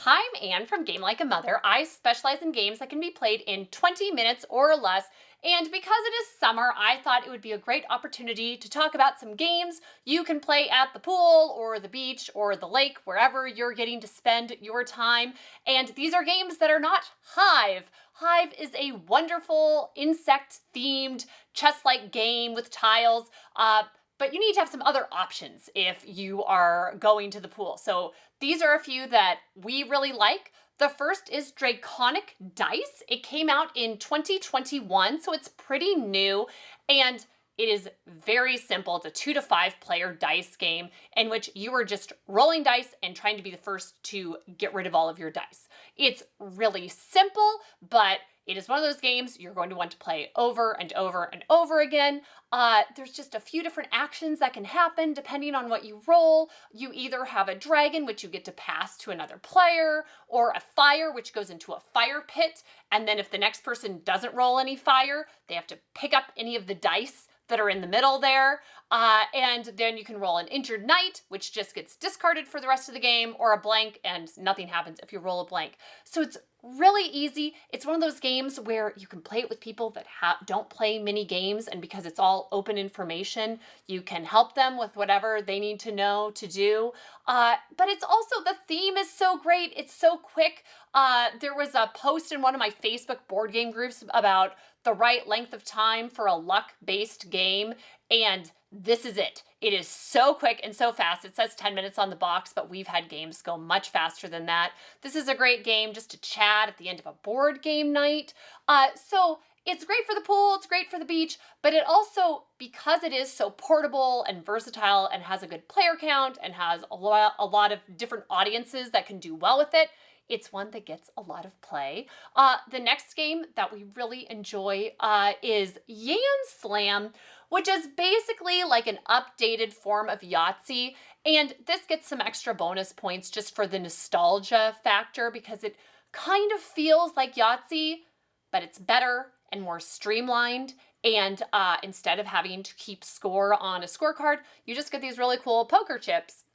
Hi, I'm Anne from Game Like a Mother. I specialize in games that can be played in 20 minutes or less. And because it is summer, I thought it would be a great opportunity to talk about some games you can play at the pool or the beach or the lake, wherever you're getting to spend your time. And these are games that are not Hive. Hive is a wonderful insect-themed chess-like game with tiles. But you need to have some other options if you are going to the pool. So these are a few that we really like. The first is Draconic Dice. It came out in 2021, so it's pretty new, and it is very simple. It's a 2 to 5 player dice game in which you are just rolling dice and trying to be the first to get rid of all of your dice. It's really simple, but it is one of those games you're going to want to play over and over and over again. There's just a few different actions that can happen depending on what you roll. You either have a dragon, which you get to pass to another player, or a fire, which goes into a fire pit. And then if the next person doesn't roll any fire, they have to pick up any of the dice that are in the middle there. And then you can roll an injured knight, which just gets discarded for the rest of the game, or a blank, and nothing happens if you roll a blank. So it's really easy. It's one of those games where you can play it with people that don't play many games, and because it's all open information, you can help them with whatever they need to know to do. But it's also, the theme is so great. It's so quick. There was a post in one of my Facebook board game groups about the right length of time for a luck-based game, and this is it. It is so quick and so fast. It says 10 minutes on the box, but we've had games go much faster than that. This is a great game just to chat at the end of a board game night. So it's great for the pool, it's great for the beach, but it also, because it is so portable and versatile and has a good player count and has a lot of different audiences that can do well with it, it's one that gets a lot of play. The next game that we really enjoy is Yamslam, which is basically like an updated form of Yahtzee. And this gets some extra bonus points just for the nostalgia factor because it kind of feels like Yahtzee, but it's better and more streamlined. And instead of having to keep score on a scorecard, you just get these really cool poker chips.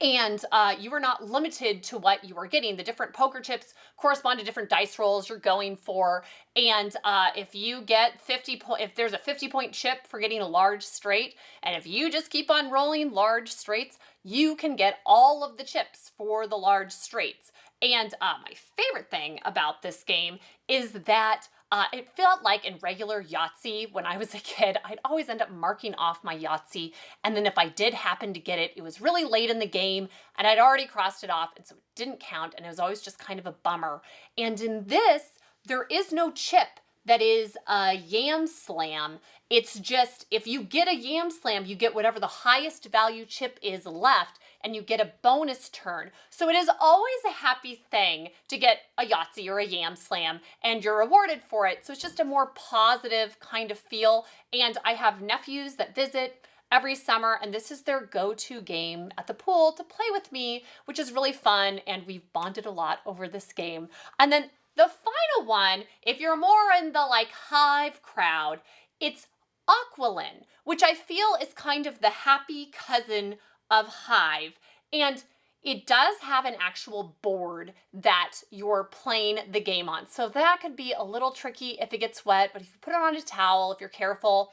And you are not limited to what you are getting. The different poker chips correspond to different dice rolls you're going for. And if you get if there's a 50-point chip for getting a large straight, and if you just keep on rolling large straights, you can get all of the chips for the large straights. And my favorite thing about this game is that it felt like in regular Yahtzee when I was a kid, I'd always end up marking off my Yahtzee. And then if I did happen to get it, it was really late in the game and I'd already crossed it off. And so it didn't count. And it was always just kind of a bummer. And in this, there is no chip that is a Yamslam. It's just, if you get a Yamslam, you get whatever the highest value chip is left, and you get a bonus turn. So it is always a happy thing to get a Yahtzee or a Yamslam, and you're rewarded for it. So it's just a more positive kind of feel. And I have nephews that visit every summer, and this is their go-to game at the pool to play with me, which is really fun, and we've bonded a lot over this game. And then the final one, if you're more in the like Hive crowd, it's Aqualin, which I feel is kind of the happy cousin of Hive. And it does have an actual board that you're playing the game on. So that could be a little tricky if it gets wet, but if you put it on a towel, if you're careful,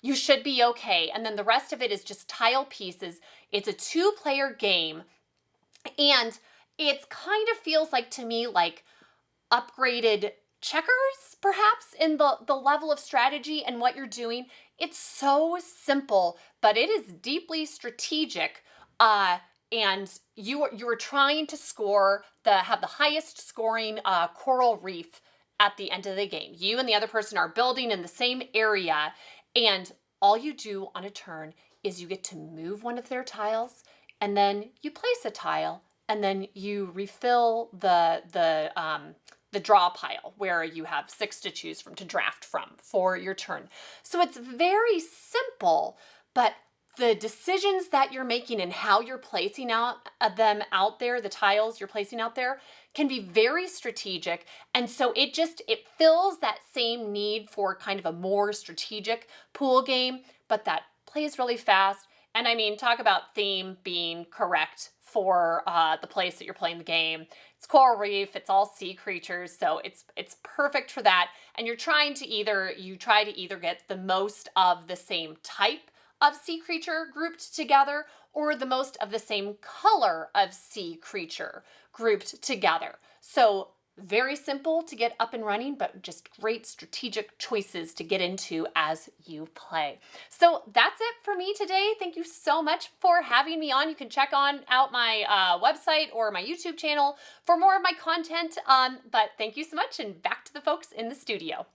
you should be okay. And then the rest of it is just tile pieces. It's a 2-player game, and it kind of feels like, to me, like upgraded checkers, perhaps, in the level of strategy and what you're doing. It's so simple, but it is deeply strategic. And you're trying to have the highest scoring coral reef at the end of the game. You and the other person are building in the same area, and all you do on a turn is you get to move one of their tiles, and then you place a tile, and then you refill the draw pile where you have 6 to choose from, to draft from for your turn. So it's very simple, but the decisions that you're making and how you're placing them out there, the tiles you're placing out there, can be very strategic. And so it fills that same need for kind of a more strategic pool game, but that plays really fast. And I mean, talk about theme being correct for the place that you're playing the game. It's coral reef, it's all sea creatures, so it's perfect for that. And you're trying to either get the most of the same type of sea creature grouped together, or the most of the same color of sea creature grouped together. So very simple to get up and running, but just great strategic choices to get into as you play. So that's it for me today. Thank you so much for having me on. You can check out my website or my YouTube channel for more of my content. But thank you so much, and back to the folks in the studio.